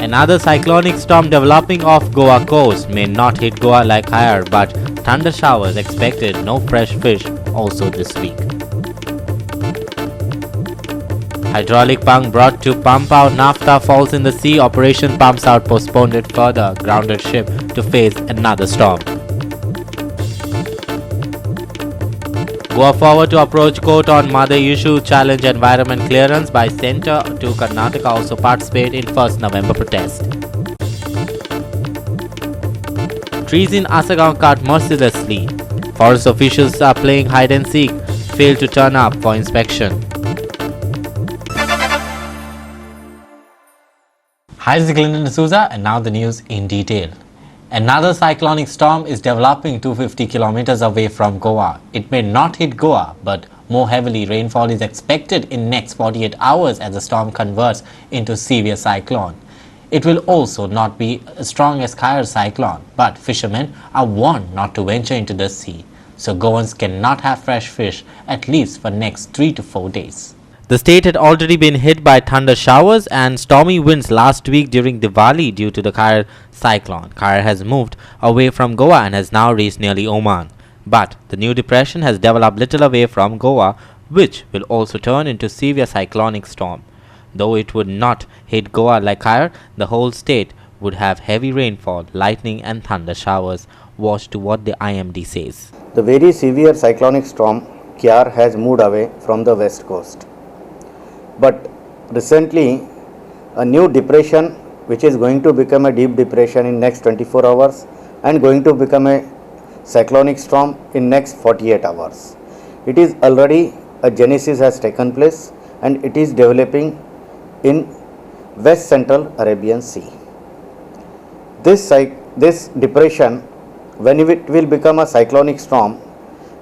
Another cyclonic storm developing off Goa coast may not hit Goa like higher, but thunder showers expected. No fresh fish also this week. Hydraulic pump brought to pump out naphtha falls in the sea. Operation pumps out postponed it further. Grounded ship to face another storm. Goa forward to approach court on mother issue. Challenge environment clearance by centre to Karnataka also participate in 1st November protest. Trees in Asagaon cut mercilessly. Forest officials are playing hide and seek. Fail to turn up for inspection. Hi, this is Clinton D'Souza and now the news in detail. Another cyclonic storm is developing 250 kilometers away from Goa. It may not hit Goa, but more heavily rainfall is expected in next 48 hours as the storm converts into severe cyclone. It will also not be as strong as Khyber cyclone, but fishermen are warned not to venture into the sea. So Goans cannot have fresh fish at least for next 3 to 4 days. The state had already been hit by thunder showers and stormy winds last week during Diwali due to the Khyber cyclone. Khyber has moved away from Goa and has now reached nearly Oman. But the new depression has developed little away from Goa, which will also turn into severe cyclonic storm. Though it would not hit Goa like Khyber, the whole state would have heavy rainfall, lightning and thunder showers. Watch to what the IMD says. The very severe cyclonic storm Kyar has moved away from the west coast. But recently, a new depression which is going to become a deep depression in next 24 hours and going to become a cyclonic storm in next 48 hours. It is already a genesis has taken place and it is developing in West Central Arabian Sea. This depression, when it will become a cyclonic storm,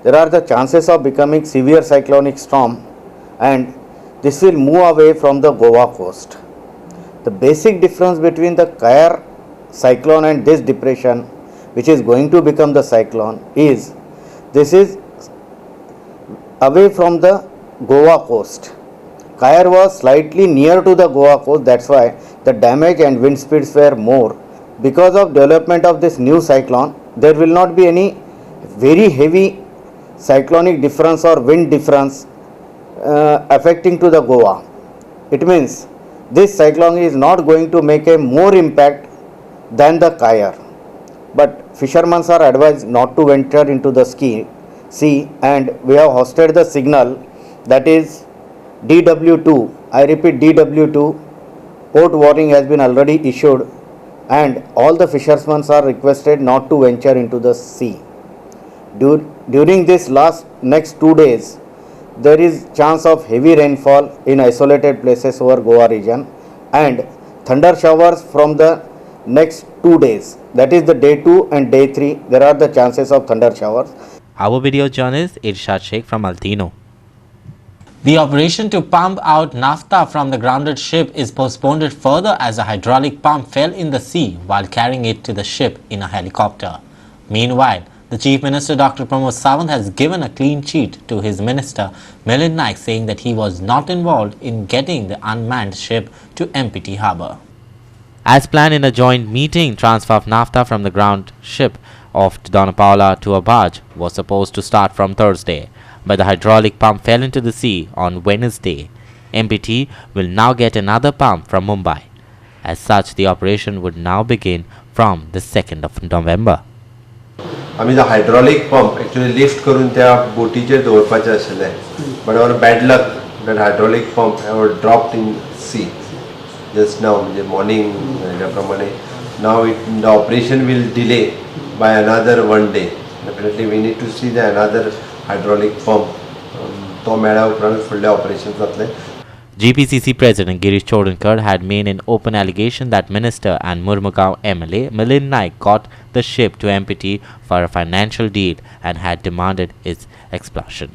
there are the chances of becoming severe cyclonic storm and this will move away from the Goa coast. The basic difference between the Khyber cyclone and this depression, which is going to become the cyclone, is this is away from the Goa coast. Khyber was slightly near to the Goa coast, that's why the damage and wind speeds were more. Because of development of this new cyclone, there will not be any very heavy cyclonic difference or wind difference affecting to the Goa. It means this cyclone is not going to make a more impact than the Khyber. But fishermen are advised not to venture into the sea and we have hosted the signal that is DW2. I repeat DW2. Port warning has been already issued and all the fishermen are requested not to venture into the sea. During this next 2 days, there is chance of heavy rainfall in isolated places over Goa region and thunder showers from the next 2 days. That is the day 2 and day 3. There are the chances of thunder showers. Our video journalist Irshad Sheikh from Altino. The operation to pump out naphtha from the grounded ship is postponed further as a hydraulic pump fell in the sea while carrying it to the ship in a helicopter. Meanwhile, the Chief Minister Dr. Pramod Sawant has given a clean sheet to his minister Milind Naik, saying that he was not involved in getting the unmanned ship to MPT harbour. As planned in a joint meeting, transfer of naphtha from the ground ship off Donapaula to a barge was supposed to start from Thursday, but the hydraulic pump fell into the sea on Wednesday. MPT will now get another pump from Mumbai. As such, the operation would now begin from the 2nd of November. आम्ही जो hydraulic pump actually lift करून त्या बोटीचेर दवरपाचें आशिल्लें but our bad luck that hydraulic pump have dropped in sea just now म्हणजे morning ह्या प्रमाणे now the operation will delay by another 1 day definitely we need to see the another hydraulic pump तो मेळ्ळ्या उपरांत फुडलें operation जातलें. GPCC President Girish Chodankar had made an open allegation that Minister and Murmugaon MLA Milind Naik got the ship to MPT for a financial deal and had demanded its expulsion.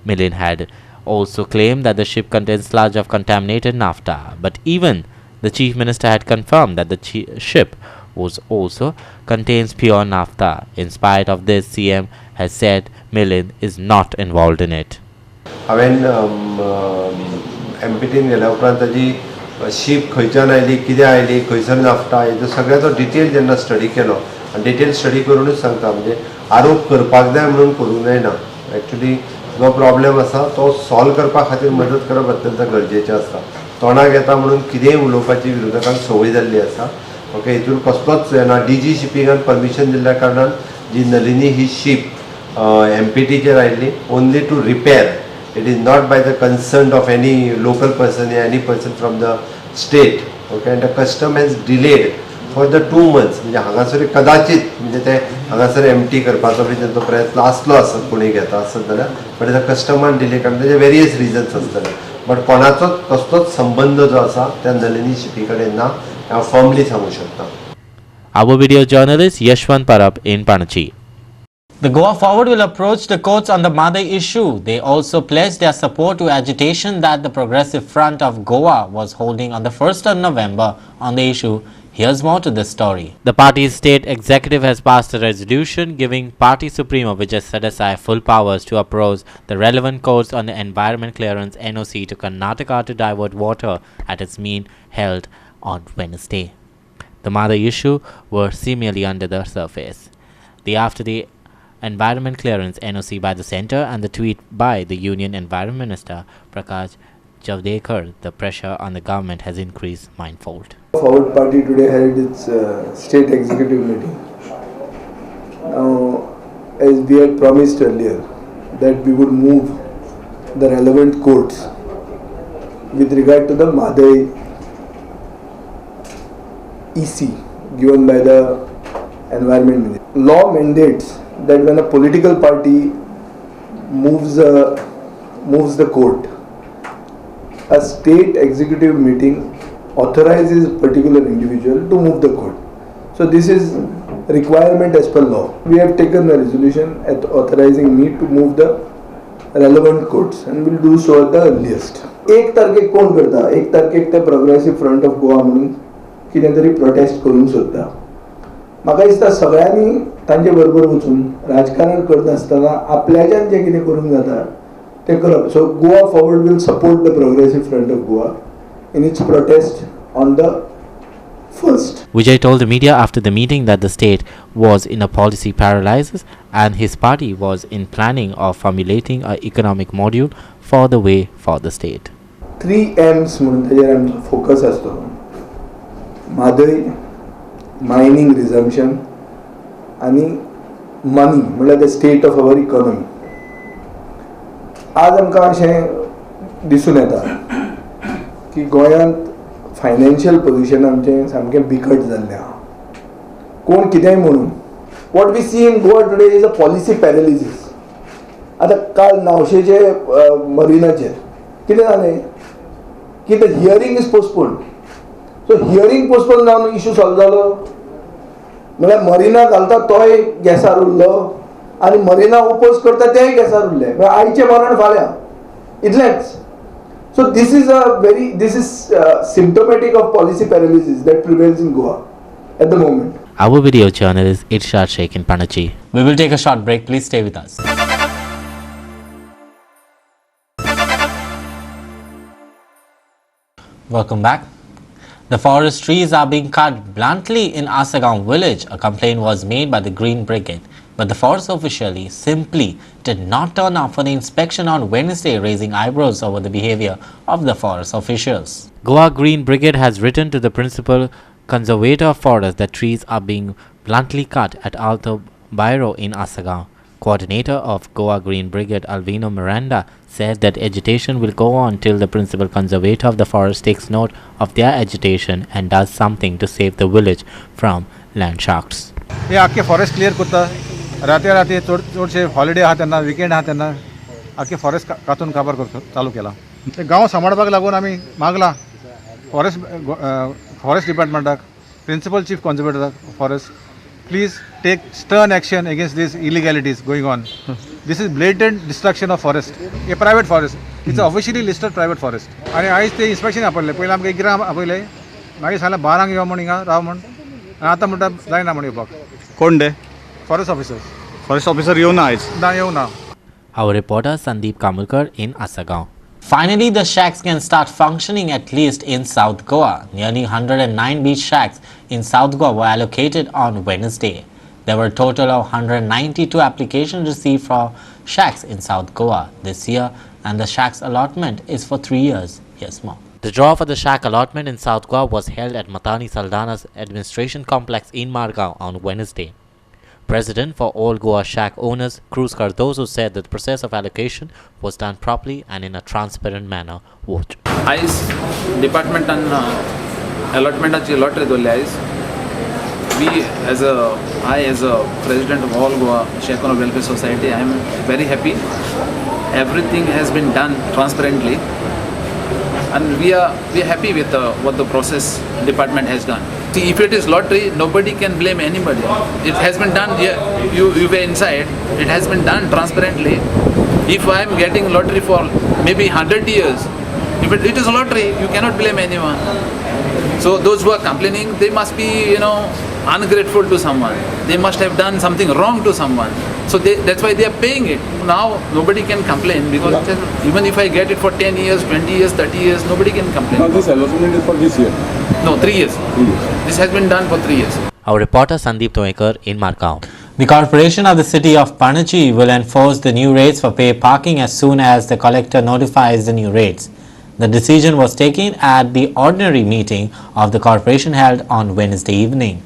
Milind had also claimed that the ship contains sludge of contaminated naphtha, but even the Chief Minister had confirmed that the ship was also contains pure naphtha. In spite of this, CM has said Milind is not involved in it. हांवेन MPTन गेल्या उपरांत ताजी sheep खंयच्यान oily, कितें oily, खंयसर naphtha, हेजो सगळ्याचो detail जेन्ना study केलो आनी डिटेल स्टडी करूनच सांगता, म्हणजे आरोप करपाक जाय म्हणून करूंक जायना. एक्चुली जो प्रॉब्लेम आसा तो सॉल्व करपा खातीर मदत करप अत्यंत गरजेचें आसता. तोंडाक येता म्हणून कितेंय उलोवपाची विरोधकांक संवय जाल्ली आसा. ओके, हितून कसलोच ना. DG शिपींगान परमिशन दिल्ल्या कारणान जी नलिनी ही शीप MPTचेर आयिल्ली only to repair. It is not by the concern of any local person या any person from the state. Okay, and the custom has delayed for the 2 months. म्हणजे हांगासर कदाचित म्हणजे ते हांगासर एम्प्टी करपाचो बी तेंचो प्रयत्न आसलो आसत कोणी घेता आसत जाल्यार, बट त्या कस्टमान डिले कारण तेजे वेरियस रिजन्स आसतले. बट कोणाचोच कसलोच संबंध जो आसा त्या नलिनी शिपी कडेन ना, हांव फर्मली सांगू शकता. Our video journalist Yashwant Parab in Panachi. The Goa Forward will approach the courts on the Madai issue. They also pledged their support to agitation that the Progressive Front of Goa was holding on the 1st of November on the issue. Here's more to this story. The party's state executive has passed a resolution giving Party Supremo Vijay Sadasai full powers to approach the relevant courts on the Environment Clearance NOC to Karnataka to divert water at its meeting held on Wednesday. The Madai issue were seemingly under the surface. After the environment clearance NOC by the centre and the tweet by the Union Environment Minister Prakash Javadekar, the pressure on the government has increased ninefold. Forward Party today held its state executive meeting. Now, as we had promised earlier, that we would move the relevant courts with regard to the Madai EC given by the Environment Ministry. Law mandates that when a political party moves the court, a state executive meeting authorizes a particular individual to move the court. So this is requirement as per law. We have taken a resolution authorizing me to move the relevant courts and will do so at the earliest. 1 तारखेक कोण करता? 1 तारखेक ते progressive front of Goa म्हणून कितें तरी protest करूंक सोदता. म्हाका दिसता सगळ्यांनी तांचे बरोबर वचून राजकारण करनासतना आपल्याच्यान जें कितें करूंक जाता तें करप. So Goa Forward will support the progressive front of Goa in its protest on the 1st. Vijay told the media after the meeting that the state was in a policy paralysis and his party was in planning of formulating an economic module for the way for the state. 3 M's म्हणून ताजेर आमचो focus आसतो. मादय, mining रिझम्पशन आनी money म्हणल्यार the state of our economy. आज आमकां अशें दिसून येता की गोंयांत फायनान्शियल पोजिशन आमचें सामकें बिकट जाल्लें आहा. कोण कितेंय म्हणून what we see in Goa today is a policy paralysis. आतां काल नावशेचे मरिनाचेर कितें जालें की the hearing is postponed. So hearing postpone जावन इशू सॉल्व जालो म्हळ्यार मरिना घालता तोय गॅसार उरलो आनी मरिना ओपोज करता तेय गॅसार उरले. आयचें मरण फाल्यां इतलेंच. So this is symptomatic of policy paralysis that prevails in Goa at the moment. Our video journalist Irshad Sheikh in Panachi. We will take a short break. Please stay with us. Welcome back. The forest trees are being cut bluntly in Asagaon village. A complaint was made by the Green Brigade, but the forest officials simply did not turn up for the inspection on Wednesday, raising eyebrows over the behavior of the forest officials. Goa Green Brigade has written to the principal conservator of forest that trees are being bluntly cut at Alto Bairo in Asagaon. Coordinator of Goa Green Brigade Alvino Miranda said that agitation will go on till the principal conservator of the forest takes note of their agitation and does something to save the village from land sharks. हे आख्खे forest clear करता. राती चडशे holiday आहा तेन्ना, weekend आहा तेन्ना आख्खे forest कातून काबार करता चालू केला. ते गांव सांबाळपाक लागून आमी मागला फॉरेस्ट डिपार्टमेंटाक, प्रिंसिपल चीफ कॉन्झर्वेटराक forest, please take stern action against these illegalities going on. These is blatant destruction of forest. हे private forest, it's officially listed private forest. आनी आयज ते इन्स्पेक्शन आपयलें. पयलीं आमकां 11 आपयलें, मागीर सांगलें 12 यो म्हण हिंगा राव म्हण. आनी आतां म्हणटा जायना म्हण येवपाक. कोण ते फॉरेस्ट ऑफिसर? फॉरेस्ट ऑफिसर येऊ ना आयज? ना येवं ना. Our reporter Sandeep Kamulkar in Asagaon. Finally, the shacks can start functioning at least in South Goa. Nearly 109 beach shacks in South Goa were allocated on Wednesday. There were a total of 192 applications received for shacks in South Goa this year, and the shacks allotment is for 3 years. Here's more. The draw for the shack allotment in South Goa was held at Matani Saldana's administration complex in Margao on Wednesday. President for all Goa shack owners, Cruz Cardozo, said that the process of allocation was done properly and in a transparent manner. Watch. आयज डिपार्टमेंटान अलॉटमेंटाची lottery दवरली आयज I as a president of all Goa Shack Owner Welfare Society, I am very happy. Everything has been done transparently, and we are happy with what the process department has done. See, if it is lottery, nobody can blame anybody. It has been done. You were inside. It has been done transparently. If I am getting lottery for maybe 100 years, if it is lottery, you cannot blame anyone. So those who are complaining, they must be, ungrateful to someone. They must have done something wrong to someone. So that's why they are paying it. Now nobody can complain because even if I get it for 10 years, 20 years, 30 years, nobody can complain. Now this allotment is for this year? No, 3 years. 3 years. This has been done for 3 years. Our reporter Sandeep Toekar in Margao. The corporation of the city of Panaji will enforce the new rates for pay parking as soon as the collector notifies the new rates. The decision was taken at the ordinary meeting of the corporation held on Wednesday evening.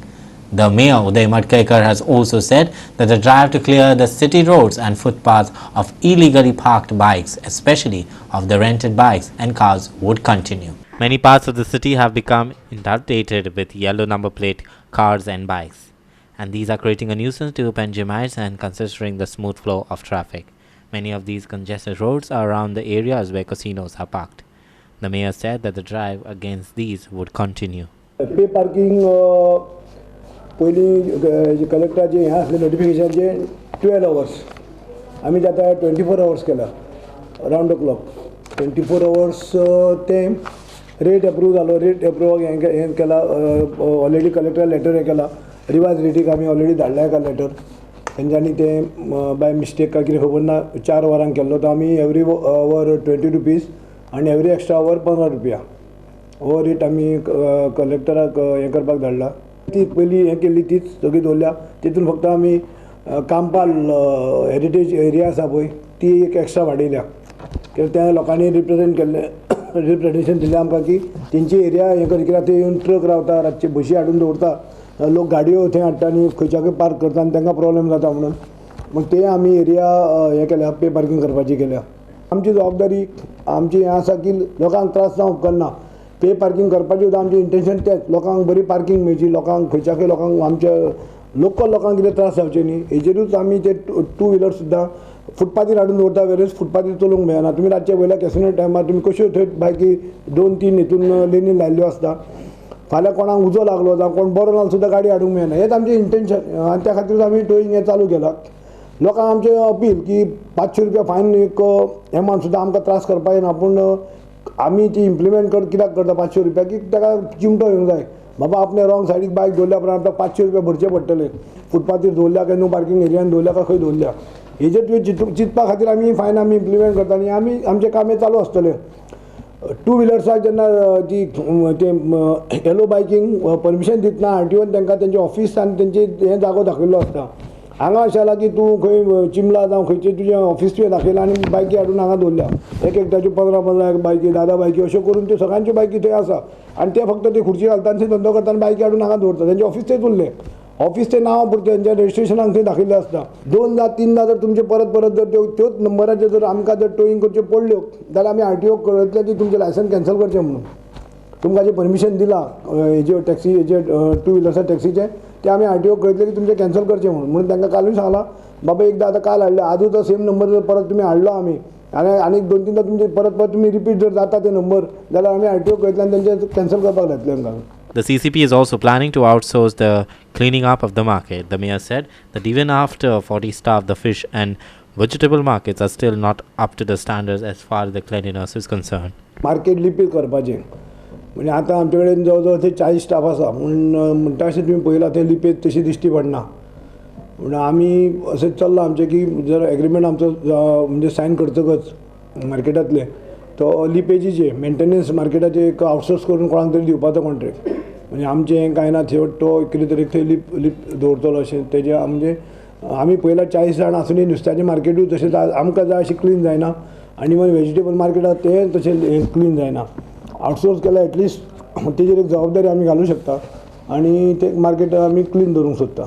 The mayor Uday Madkekar has also said that the drive to clear the city roads and footpaths of illegally parked bikes, especially of the rented bikes and cars, would continue. Many parts of the city have become inundated with yellow number plate cars and bikes, and these are creating a nuisance to Panjamites and considering the smooth flow of traffic. Many of these congested roads are around the areas where casinos are parked. The mayor said that the drive against these would continue. पे parking पयलीं कलेक्टराचें हें आसलें नोटिफिकेशनाचें 12 hours आमी आतां 24 hours केला round the clock 24 hours तें rate approve जालो rate approve हें केला ऑलरेडी कलेक्टरा लेटर हें केला रिवायज रेटीक आमी ऑलरेडी धाडला एका लेटर तेंच्यांनी तें बाय मिस्टेक काय कितें खबर ना 4 वरांक केल्लो तो आमी एवरी आवर 20 rupees आनी एवरी एक्स्ट्रा आवर 15 रुपया हो रेट आमी कलेक्टराक हें करपाक धाडला ती पयलीं हें केल्ली तीच सगळी दवरल्या तितून फक्त आमी कांपाल हेरिटेज एरिया आसा पळय ती एक एक्स्ट्रा वाडयल्या कित्याक त्या लोकांनी रिप्रेझेंटेशन दिलें आमकां की तेंची एरिया हें कर कित्याक ते येवन ट्रक रावता रातचे बशी हाडून दवरता लोक गाडयो थंय हाडटा आनी खंयच्या खंय पार्क करता आनी तांकां प्रॉब्लेम जाता म्हणून मग ते आमी एरिया हें केल्या पे पार्किंग करपाची केल्या आमची जबाबदारी आमची हें आसा की लोकांक त्रास जावंक उपकारना पे पार्किंग करपाचें सुद्दां आमचें इंटेंशन तेंच लोकांक बरी पार्किंग मेळची लोकांक खंयच्या खंय लोकांक आमच्या लोकल लोकांक कितें त्रास जावचे न्ही हेजेरूच आमी ते 2 व्हिलर सुद्दां फुटपाथीर हाडून दवरता वेरेज फुटपाथीर चलोवंक मेळना तुमी रातचे वयल्या कॅसिनो टायमार तुमी कश्यो थंय बायकी 2-3 हितून लेनी लायल्ल्यो आसता फाल्यां कोणाक उजो लागलो जावं कोण बरो नाल सुद्दां गाडी हाडूंक मेळना हेंच आमचें इंटेंशन आनी त्या खातीर आमी टोईंग हें चालू केलां लोकांक आमचें अपील की 500 रुपया फायन एक एमावंट सुद्दां आमकां त्रास करपा येना पूण आमी ती इम्प्लिमेंट कित्याक करता 500 रुपया की ताका चिमटो येवंक जाय बाबा आपणे रॉंग सायडीक बायक दवरल्या उपरांत आमकां 500 रुपया भरचे पडटले फुटपाथीर दवरल्या काय नो पार्किंग एरियान दवरल्या काय खंय दवरल्या हेजेर तुवें चिंतपा खातीर आमी फायन आमी इम्प्लिमेंट करता आनी आमी आमचें काम हें चालू आसतलें 2 व्हिलर्साक जेन्ना ती ते येलो बायकींग परमिशन दितना आरटीओन तांकां तेंचे ऑफिस आनी तेंचे हें जागो दाखयल्लो आसता हांगा अशें जालां की तूं खंय चिमला जावं खंयचें तुजें ऑफिस तुवें दाखयलां आनी बायकी हाडून हांगा दवरल्या एकट्याच्यो 15 बायकी 10 बायकी अश्यो करून त्यो सगळ्यांच्यो बायकी थंय आसा आनी ते फक्त ते खुर्ची घालता आनी थंय धंदो करता आनी बायकी हाडून हांगा दवरता तेंचें ऑफिस थंयच उरलें ऑफिस तें नांव पुरतें तेंच्या रजिस्ट्रेशनाक थंय दाखयल्लें आसता 2दा 3दा जर तुमचे परत जर त्योच नंबराचेर जर आमकां जर टोईंग करच्यो पडल्यो जाल्यार आमी आरटीओक कळयतले की तुमचें लायसन कॅन्सल करचें म्हणून तुमकां जें परमिशन दिलां हेजें टॅक्सी हेजें 2 व्हिलर्सा टॅक्सीचें ते आमी आरटीओक कळयतले की तुमचें कॅन्सल करचें म्हणून तांकां कालूय सांगलां बाबा एकदां आतां काल हाडलें आजूच तो सेम नंबर जर परत तुमी हाडलो आमी आनी 2-3दा तुमचे परत तुमी रिपीट जर जाता ते नंबर जाल्यार आमी आरटीओक कळयतले आनी तेंचें कॅन्सल करपाक लायतले आमकां. The CCP is also planning to outsource the cleaning up of the market. The mayor said that even after 40 staff, the fish and vegetable markets are still not up to the standards as far as the cleanliness is concerned. Market लिपीक करपाचें म्हणजे आतां आमचे कडेन जवळ जवळ थंय 40 staff आसा म्हणटा अशें तुवें पळयलां थंय लिपेक तशी दिश्टी पडना म्हण आमी अशें चल्लां आमचें की जर एग्रीमेंट आमचो म्हणजे सायन करतकच मार्केटांतले तो लिपेजीचे मेंटेनन्स मार्केटाचे एक आउटसोर्स करून कोणाक तरी दिवपाचो कॉन्ट्रॅक्ट म्हणजे आमचें हें कांय ना थंय तो कितें तरी थंय लिप दवरतलो अशें तेजे म्हणजे आमी पयला 40 जाण आसुनी नुस्त्याचें मार्केटूय तशें आमकां जाय अशें क्लीन जायना आनी इवन वेजिटेबल मार्केट आसा तें तशें क्लीन जायना आउटसोर्स केल्यार एटलिस्ट तेजेर एक जबाबदारी आमी घालूंक शकता आनी ते मार्केट आमी क्लीन दवरूंक सोदता.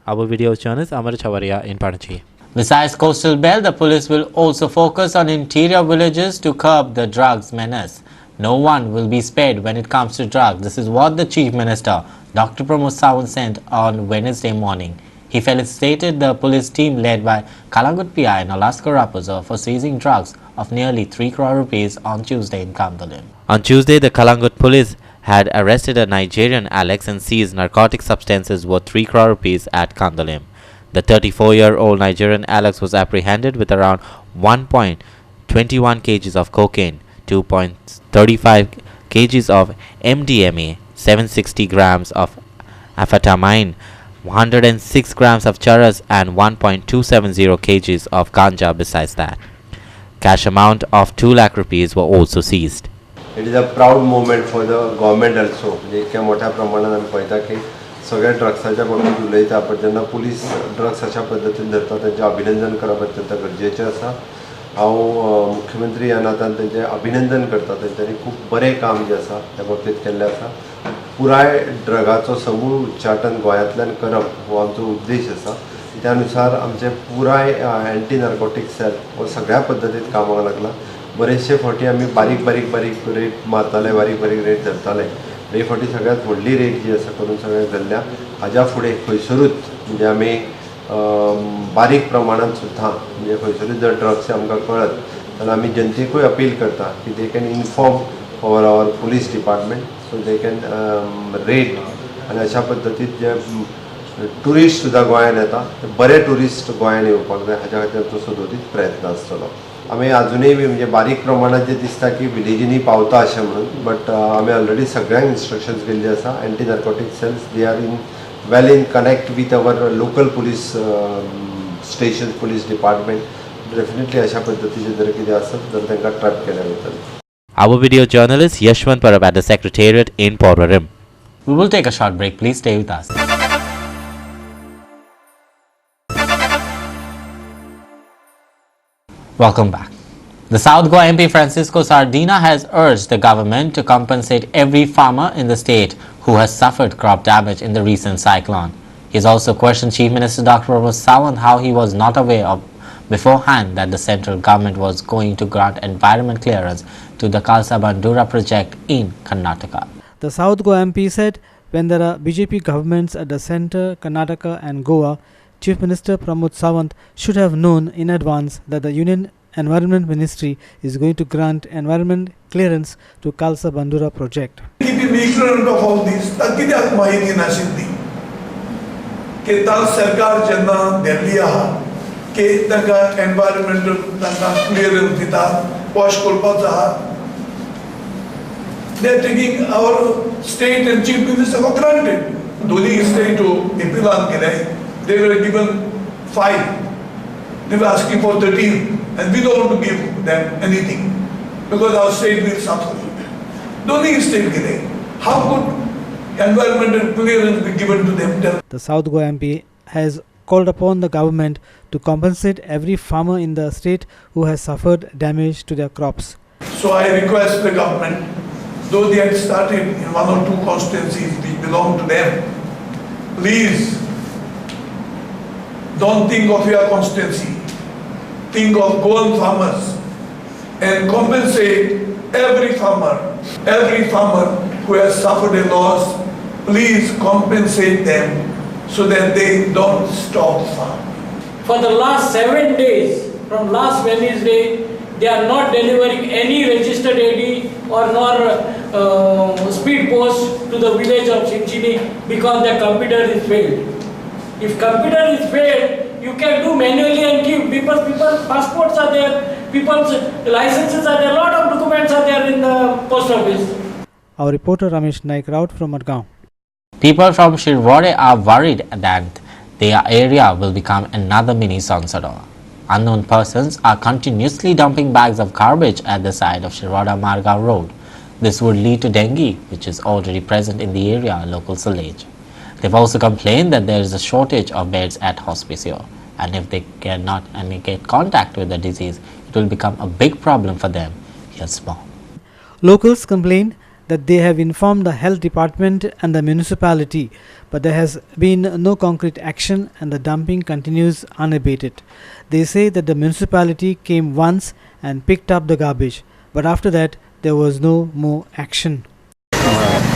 Our video journalist Amar Chavaria in Panaji. Besides coastal belt, the police will also focus on interior villages to curb the drugs menace. No one will be spared when it comes to drugs. This is what the Chief Minister, Dr. Pramod Sawant, said on Wednesday morning. He felicitated the police team led by Kalangut PI and Alaska Raposa for seizing drugs of nearly 3 crore rupees on Tuesday in Kandalim. On Tuesday, the Kalangut police had arrested a Nigerian Alex and seized narcotic substances worth 3 crore rupees at Kandalim. The 34-year-old Nigerian Alex was apprehended with around 1.21 kgs of cocaine, 2.35 kgs of MDMA, 760 grams of amphetamine, 106 grams of charas and 1.270 kgs of ganja. Besides that, cash amount of 2 lakh rupees were also seized. It is a proud moment for the government also. म्हणजे इतक्या मोठ्या प्रमाणात आमी पळयता की सगळ्या ड्रग्साच्या बाबतीत उलयता पण जेन्ना पुलीस ड्रग्स अशा पद्दतीन धरता तेंचें अभिनंदन करप अत्यंत गरजेचें आसा. हांव मुख्यमंत्री ह्या नात्यान तेंचें अभिनंदन करता. तेंच्यांनी खूब बरें काम जें आसा त्या बाबतींत केल्लें आसा. पुराय ड्रगाचो समूळ उच्चाटन गोंयांतल्यान करप हो आमचो उद्देश आसा. त्यानुसार आमचे पुराय एंटी नार्कोटीक सेल हो सगळ्या पद्दतीन कामाक लागला. बरेचशे फावटी आमी बारीक रेट मारताले, बारीक रेट धरताले. हे फावटी सगळ्यात व्हडली रेट जी आसा करून सगळ्यांक धरल्या. हाज्या फुडें खंयसरूच म्हणजे आमी बारीक प्रमाणात सुद्दां म्हणजे खंयसरूच जर ड्रग्स आमकां कळत जाल्यार आमी जनतेकूय अपील करता की they can inform for our police department so they can rate आनी अशा पद्दतीन जे टुरिस्ट सुद्दां गोंयांत येता ते बरे टुरिस्ट गोंयांत येवपाक जाय हाच्या खातीर आमचो सदोदीत प्रयत्न आसतलो. आमी अजुनूय म्हणजे बारीक प्रमाणात जे दिसता की विलेजींनी पावता अशें म्हणून बट आमी ऑलरेडी सगळ्यांक इन्स्ट्रक्शन्स दिल्ले आसा. Anti narcotic cells they are well in connect with our local police station police department. Definitely अशा पद्दतीचे जर कितें आसत जाल्यार तांकां ट्रॅप केल्या वयतलें. Our video journalist Yashwant Parab at the Secretariat in Porvorim. We will take a short break. Please stay with us. Welcome back. The South Goa MP Francisco Sardina has urged the government to compensate every farmer in the state who has suffered crop damage in the recent cyclone. He has also questioned Chief Minister Dr. Pramod Sawant how he was not aware of beforehand that the central government was going to grant environment clearance to the Kalsa Bandura project in Karnataka. The South Goa MP said when there are BJP governments at the centre, Karnataka and Goa, Chief Minister Pramod Sawant should have known in advance that the Union Environment Ministry is going to grant environment clearance to Kalsa Bandura project. Keep him ignorant of all this. कित्याक माहिती नाशिल्ली की ताल सरकार जेन्ना देल्ली आहा की तांकां एनवायरमेंटल तांकां क्लियरन्स दिता वॉश करपाचो आहा. They are taking our state and chief minister for granted. दोन्ही state appealan केले. They were given 5. They were asking for 13, and we don't want to give them anything because our state will suffer. Don't need state giving. How could environmental clearance be given to them? The South Goa MP has called upon the government to compensate every farmer in the state who has suffered damage to their crops. So I request the government, though they had started in 1 or 2 constituencies which belong to them, please don't think of your constituency. Think of Goan farmers and compensate every farmer who has suffered a loss. Please compensate them so that they don't stop farming. For the last 7 days, from last Wednesday, they are not delivering any registered AD or nor speed post to the village of Chinchini because their computer is failed. If computer is failed, you can do manually and give people's passports are there, people's licenses are there, a lot of documents are there in the post office. Our reporter Ramesh Naik Raut from Madgaon. People from Shirwade are worried that their area will become another mini Sansara. Unknown persons are continuously dumping bags of garbage at the side of Shiroda-Margao Road. This would lead to dengue, which is already present in the area, locals allege. They've also complained that there is a shortage of beds at Hospicio, and if they cannot get contact with the disease, it will become a big problem for them. Here's more. Locals complained that they have informed the health department and the municipality, but there has been no concrete action and the dumping continues unabated. They say that the municipality came once and picked up the garbage, but after that there was no more action.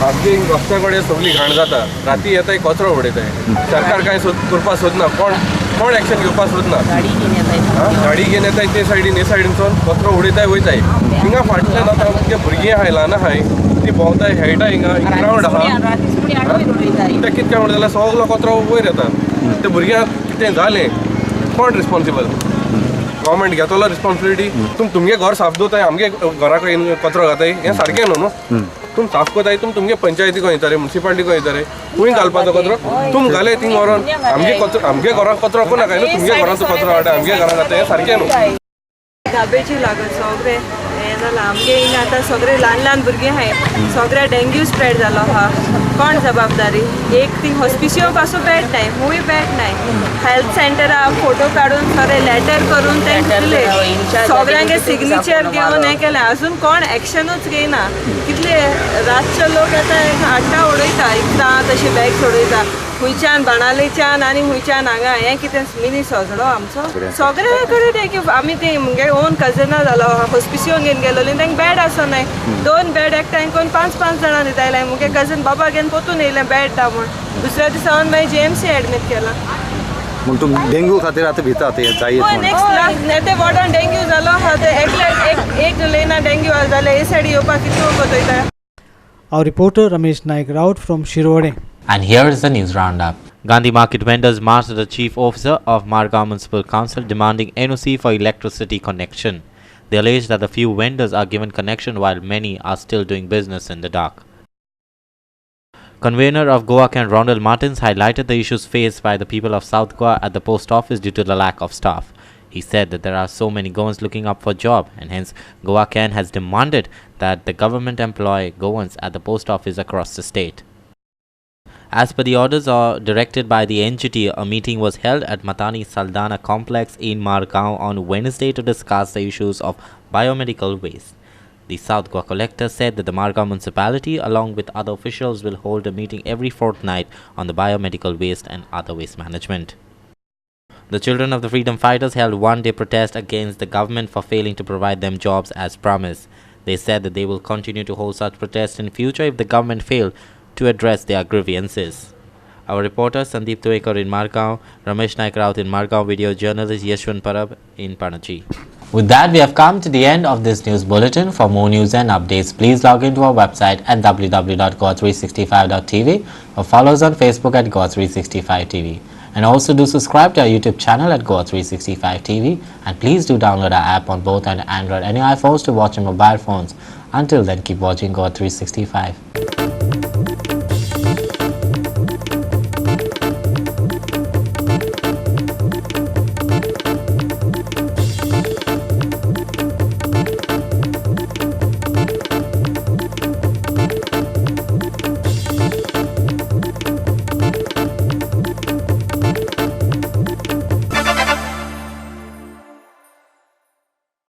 आमची रस्त्याकडे सगळी घाण जाता राती येताय कचरो उडयताय सरकार काय करपा सोदना कोण एक्शन घेवपा सोदना गाडी घेवन येताय ते सायडीनसून कचरो उडयताय वयताय हिंगा फाटल्यान आतां जे भुरगीं आहाय ल्हान आहाय ती भोंवताय खेळटाय हिंगा ग्रावंड आहा ते कितें म्हणटा जाल्यार सगळो कचरो वयर येता ते भुरग्यांक कितें जालें कोण रिस्पॉन्सिबल गव्हर्मेंट घेतलो रिस्पॉन्सिबिलिटी तुमगे घर साफ दवरताय आमगे घराक कचरो घाताय हें सारकें न्हू तुम साफ कोताय तुमगे पंचायती वयताले म्युनिसिपालिटी वयताले खूंय घालपाचो कचरो तुम घाले थिंग व्हरोन आमगे घरान कचरो कोण नाकाय न्हू तुमगे घराचो कचरो हाडटा आमगे घरान घाताय हें सारकें न्हू गार्बेजी लागत सगळे हें जालां आमगे हिंगा आतां सगळे ल्हान भुरगीं आहाय सगळे डेंग्यू स्प्रेड जालो आहा कोण जबाबदारी एक थिंग हॉस्पिसियो पासून बेड नाय खूंय बेड नाय हेल्थ सेंटरा फोटो काडून सगळे लेटर करून तेंकां दिले सगळ्यांगे सिग्नेचर घेवन हें केलें आजून कोण एक्शनूच घेयना कितले रातचे लोक येता हाडटा उडयता इकता तशें बॅग्स उडयता खुंयच्यान बाणालेच्यान आनी खुंयच्यान हांगा हें कितें मिनी सजलो आमचो सगळे कडेन ते आमी ते मुगे ओन कजना जालो हॉस्पिसियो घेवन गेलोली तांकां बेड आसनाय 2 बेड एकठांय करून 5 जाणां दिताले मुगे कजन बाबा घेवन पोतून येयलें बेड दा म्हूण दुसऱ्या दिसा हांवें मागीर जीएमसी एडमीट केला मग तुम डेंग्यू खातीर आतां भितात हे जायत नेक्स्ट ते वॉर्डान डेंग्यू जालो आहा ते एक लेना डेंग्यू जाले हे सायडी येवपाक कितलो कोतयता. Our reporter Ramesh Naik Raut from Shirode. And here is the news roundup. Gandhi Market vendors marched the chief officer of Margao Municipal Council demanding NOC for electricity connection. They allege that the few vendors are given connection while many are still doing business in the dark. Convener of Goa Can Rondell Martins highlighted the issues faced by the people of South Goa at the post office due to the lack of staff. He said that there are so many Goans looking up for job and hence Goa Can has demanded that the government employ Goans at the post office across the state. As per the orders directed by the NGT, a meeting was held at Matani Saldana complex in Margao on Wednesday to discuss the issues of biomedical waste. The South Goa collector said that the Margao municipality along with other officials will hold a meeting every fortnight on the biomedical waste and other waste management. The children of the freedom fighters held one-day protest against the government for failing to provide them jobs as promised. They said that they will continue to hold such protests in future if the government fail to address their grievances. Our reporter Sandeep Tuekar in Margao, Ramesh Naik Raut in Margao, video journalist Yeshwan Parab in Panaji. With that, we have come to the end of this news bulletin. For more news and updates, please log into our website at www.goa365.tv or follow us on Facebook at Goa365TV. And also do subscribe to our YouTube channel at Goa365TV, and please do download our app on both Android and iPhones to watch on mobile phones. Until then, keep watching Goa365.